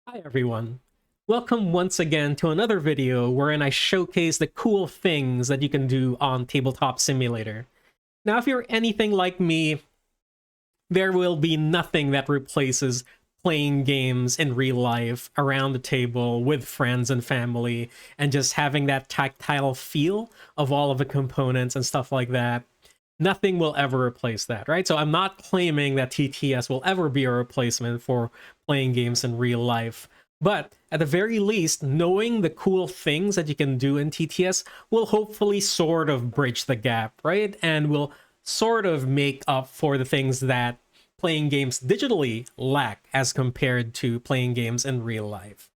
Hi everyone. Welcome once again to another video wherein I showcase the cool things that you can do on Tabletop Simulator. Now, if you're anything like me, there will be nothing that replaces playing games in real life around the table with friends and family and just having that tactile feel of all of the components and stuff like that. Nothing will ever replace that, right? So I'm not claiming that TTS will ever be a replacement for playing games in real life. But at the very least, knowing the cool things that you can do in TTS will hopefully sort of bridge the gap, right? And will sort of make up for the things that playing games digitally lack as compared to playing games in real life.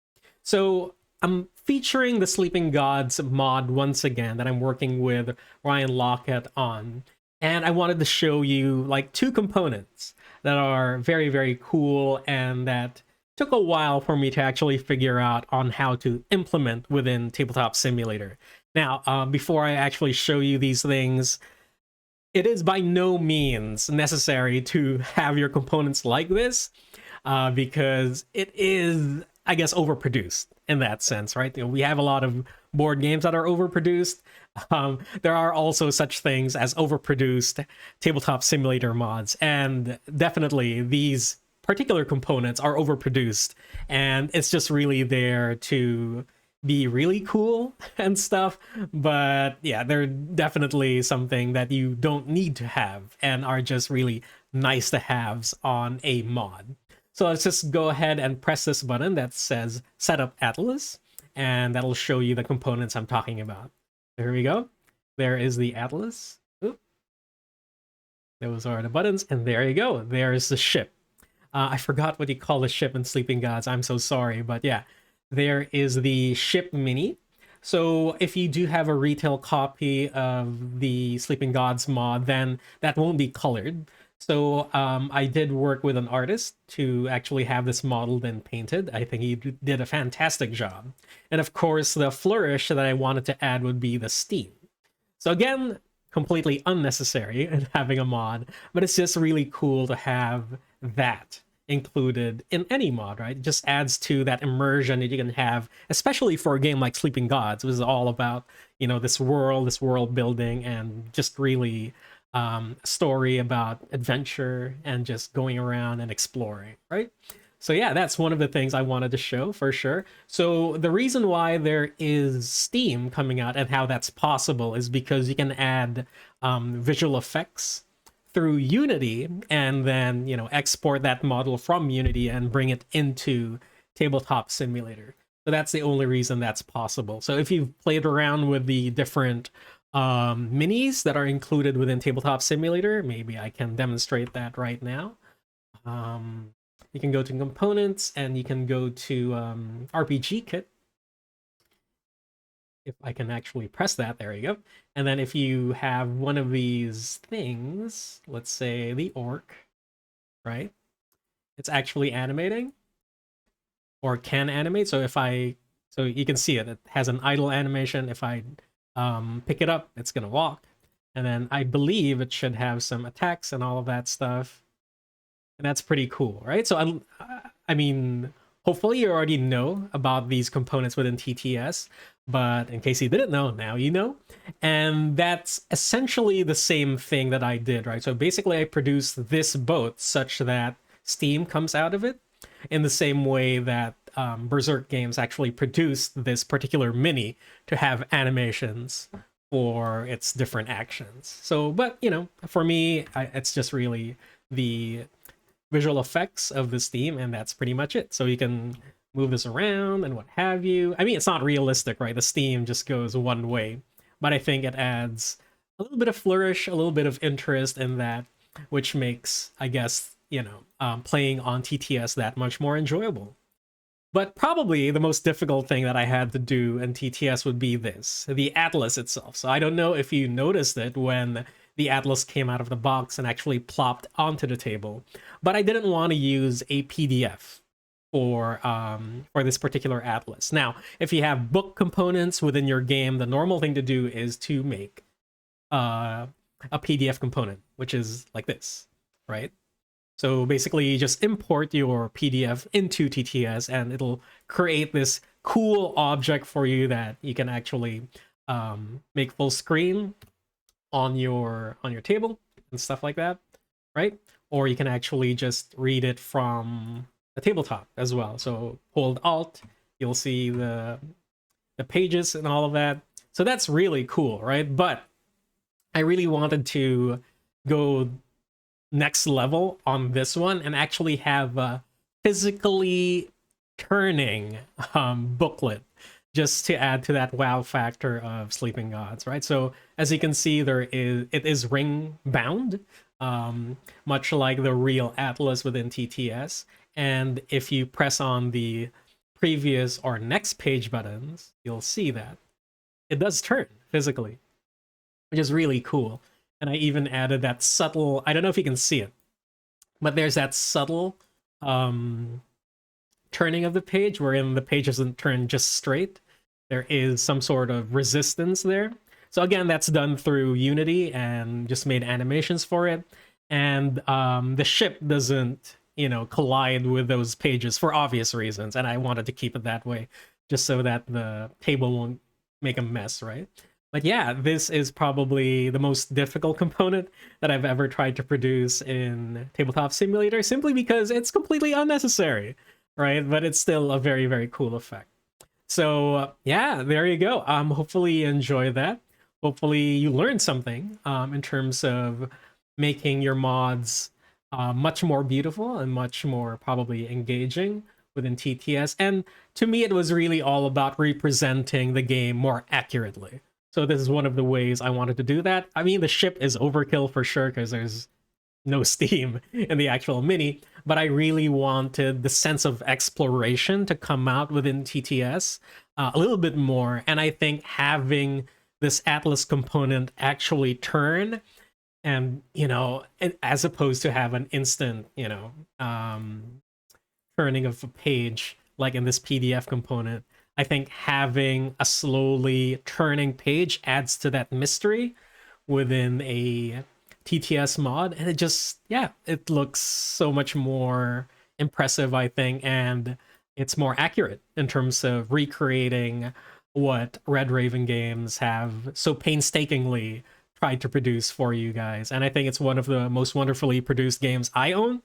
So I'm featuring the Sleeping Gods mod once again that I'm working with Ryan Lockett on. And I wanted to show you like two components that are very, very cool and that took a while for me to actually figure out on how to implement within Tabletop Simulator. Now, before I actually show you these things, it is by no means necessary to have your components like this because it is, I guess, overproduced in that sense, right? We have a lot of board games that are overproduced. There are also such things as overproduced tabletop simulator mods, and definitely these particular components are overproduced, and it's just really there to be really cool and stuff. But yeah, they're definitely something that you don't need to have and are just really nice to haves on a mod. So let's just go ahead and press this button that says Setup Atlas, and that'll show you the components I'm talking about. There we go. There is the Atlas. Oop. Those are the buttons, and there you go. There's the ship. I forgot what you call the ship in Sleeping Gods. I'm so sorry, but yeah, there is the ship mini. So if you do have a retail copy of the Sleeping Gods mod, then that won't be colored. So I did work with an artist to actually have this modeled and painted. I think he did a fantastic job. And of course, the flourish that I wanted to add would be the steam. So again, completely unnecessary in having a mod, but it's just really cool to have that included in any mod, right? It just adds to that immersion that you can have, especially for a game like Sleeping Gods, which is all about, this world building, and just really story about adventure and just going around and exploring, right? So yeah, that's one of the things I wanted to show for sure. So the reason why there is Steam coming out and how that's possible is because you can add visual effects through Unity and then export that model from Unity and bring it into Tabletop Simulator. So that's the only reason that's possible. So if you've played around with the different minis that are included within Tabletop Simulator, maybe I can demonstrate that right now. You can go to components and you can go to RPG kit. If I can actually press that, there you go. And then if you have one of these things, let's say the orc, right? It's actually animating or can animate. So so you can see it. It has an idle animation. If I pick it up, it's gonna walk. And then I believe it should have some attacks and all of that stuff. And that's pretty cool, right? So I mean, hopefully you already know about these components within TTS, but in case you didn't know, now you know. And that's essentially the same thing that I did, right? So basically I produced this boat such that steam comes out of it in the same way that Berserk Games actually produced this particular mini to have animations for its different actions. So, but for me, it's just really the visual effects of this theme, and that's pretty much it. So you can move this around and what have you. I mean, it's not realistic, right? The steam just goes one way, but I think it adds a little bit of flourish, a little bit of interest in that, which makes, I guess, playing on TTS that much more enjoyable. But probably the most difficult thing that I had to do in TTS would be this, the Atlas itself. So I don't know if you noticed it when the Atlas came out of the box and actually plopped onto the table, but I didn't want to use a PDF for this particular Atlas. Now, if you have book components within your game, the normal thing to do is to make a PDF component, which is like this, right? So basically, you just import your PDF into TTS, and it'll create this cool object for you that you can actually make full screen on your table and stuff like that, right? Or you can actually just read it from the tabletop as well. So hold Alt, you'll see the pages and all of that. So that's really cool, right? But I really wanted to go next level on this one and actually have a physically turning booklet just to add to that wow factor of Sleeping Gods, right? So as you can see, it is ring bound, much like the real Atlas within TTS. And if you press on the previous or next page buttons, you'll see that it does turn physically, which is really cool. And I even added that subtle, I don't know if you can see it, but there's that subtle turning of the page wherein the page doesn't turn just straight. There is some sort of resistance there. So again, that's done through Unity and just made animations for it. And the ship doesn't, collide with those pages for obvious reasons. And I wanted to keep it that way just so that the table won't make a mess, right? But yeah, this is probably the most difficult component that I've ever tried to produce in Tabletop Simulator, simply because it's completely unnecessary, right? But it's still a very, very cool effect. So yeah, there you go. Hopefully you enjoy that. Hopefully you learned something in terms of making your mods much more beautiful and much more probably engaging within TTS. And to me, it was really all about representing the game more accurately. So this is one of the ways I wanted to do that. I mean, the ship is overkill for sure because there's no steam in the actual mini, but I really wanted the sense of exploration to come out within TTS a little bit more. And I think having this Atlas component actually turn and, as opposed to have an instant, turning of a page like in this PDF component, I think having a slowly turning page adds to that mystery within a TTS mod, and it looks so much more impressive, I think, and it's more accurate in terms of recreating what Red Raven Games have so painstakingly tried to produce for you guys. And I think it's one of the most wonderfully produced games I own,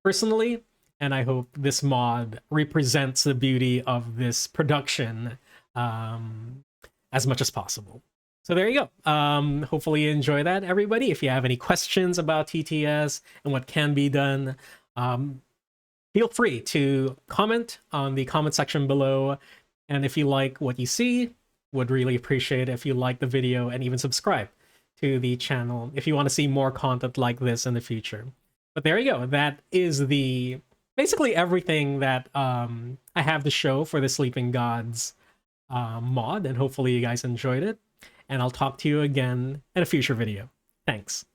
personally. And I hope this mod represents the beauty of this production as much as possible. So there you go. Hopefully you enjoy that, everybody. If you have any questions about TTS and what can be done, feel free to comment on the comment section below. And if you like what you see, would really appreciate it if you like the video and even subscribe to the channel if you want to see more content like this in the future. But there you go. That is basically everything that I have to show for the Sleeping Gods mod, and hopefully you guys enjoyed it. And I'll talk to you again in a future video. Thanks.